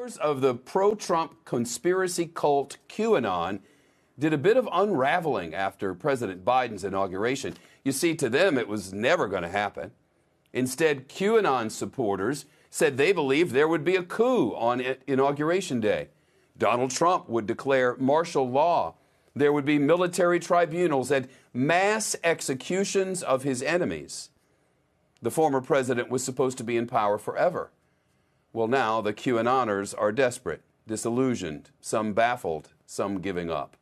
Members of the pro-Trump conspiracy cult QAnon did a bit of unraveling after President Biden's inauguration. You see, to them, it was never going to happen. Instead, QAnon supporters said they believed there would be a coup on Inauguration Day. Donald Trump would declare martial law. There would be military tribunals and mass executions of his enemies. The former president was supposed to be in power forever. Well, now the QAnoners are desperate, disillusioned, some baffled, some giving up.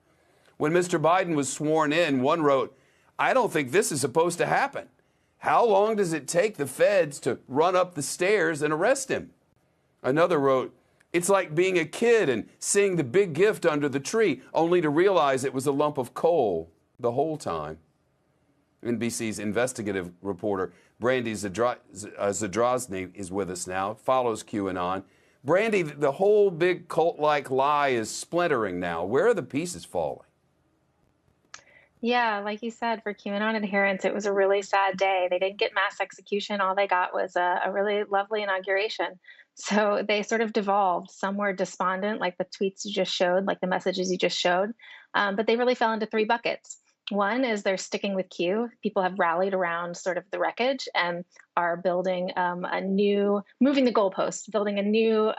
When Mr. Biden was sworn in, one wrote, "I don't think this is supposed to happen. How long does it take the feds to run up the stairs and arrest him?" Another wrote, "It's like being a kid and seeing the big gift under the tree, only to realize it was a lump of coal the whole time." NBC's investigative reporter Brandy Zadrozny is with us now, follows QAnon. Brandy, the whole big cult-like lie is splintering now. Where are the pieces falling? Yeah, like you said, for QAnon adherents, it was a really sad day. They didn't get mass execution. All they got was a really lovely inauguration. So they sort of devolved. Some were despondent, like the tweets you just showed, like the messages you just showed. But they really fell into three buckets. One is they're sticking with Q. People have rallied around sort of the wreckage and are building moving the goalposts, building a new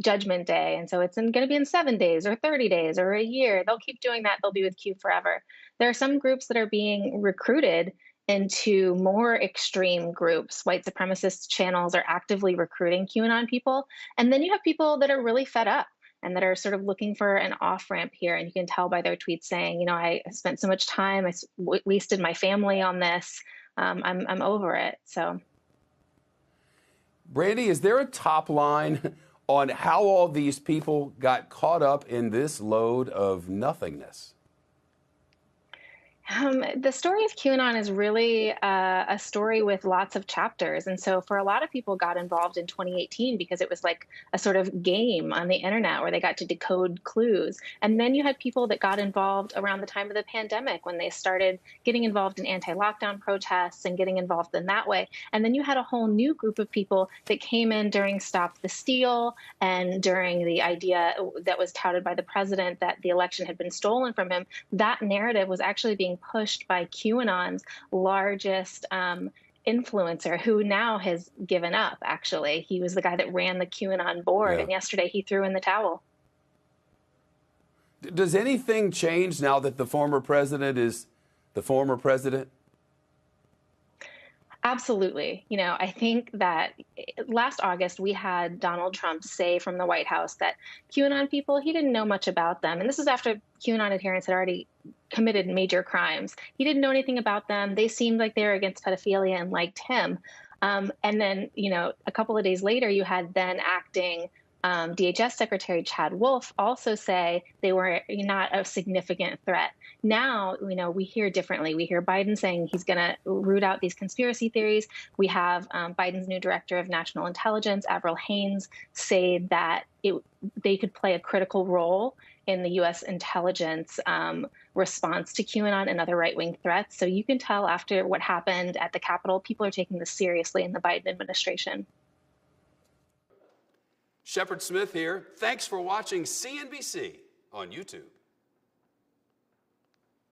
Judgment Day. And so it's going to be in 7 days or 30 days or a year. They'll keep doing that. They'll be with Q forever. There are some groups that are being recruited into more extreme groups. White supremacist channels are actively recruiting QAnon people. And then you have people that are really fed up and that are sort of looking for an off-ramp here. And you can tell by their tweets saying, I spent so much time, I wasted my family on this. I'm over it. So, Brandy, is there a top line on how all these people got caught up in this load of nothingness? The story of QAnon is really a story with lots of chapters. And so for a lot of people got involved in 2018 because it was like a sort of game on the internet where they got to decode clues. And then you had people that got involved around the time of the pandemic when they started getting involved in anti-lockdown protests and getting involved in that way. And then you had a whole new group of people that came in during Stop the Steal and during the idea that was touted by the president that the election had been stolen from him. That narrative was actually being pushed by QAnon's largest influencer, who now has given up, actually. He was the guy that ran the QAnon board, and yesterday he threw in the towel. Does anything change now that the former president is the former president? Absolutely. I think that last August, we had Donald Trump say from the White House that QAnon people, he didn't know much about them. And this is after QAnon adherents had already committed major crimes. He didn't know anything about them. They seemed like they were against pedophilia and liked him. And then, a couple of days later, you had then acting DHS Secretary Chad Wolf also say they were not a significant threat. Now, we hear differently. We hear Biden saying he's going to root out these conspiracy theories. We have Biden's new director of national intelligence, Avril Haines, say that they could play a critical role in the U.S. intelligence response to QAnon and other right-wing threats. So you can tell after what happened at the Capitol, people are taking this seriously in the Biden administration. Shepard Smith here. Thanks for watching CNBC on YouTube.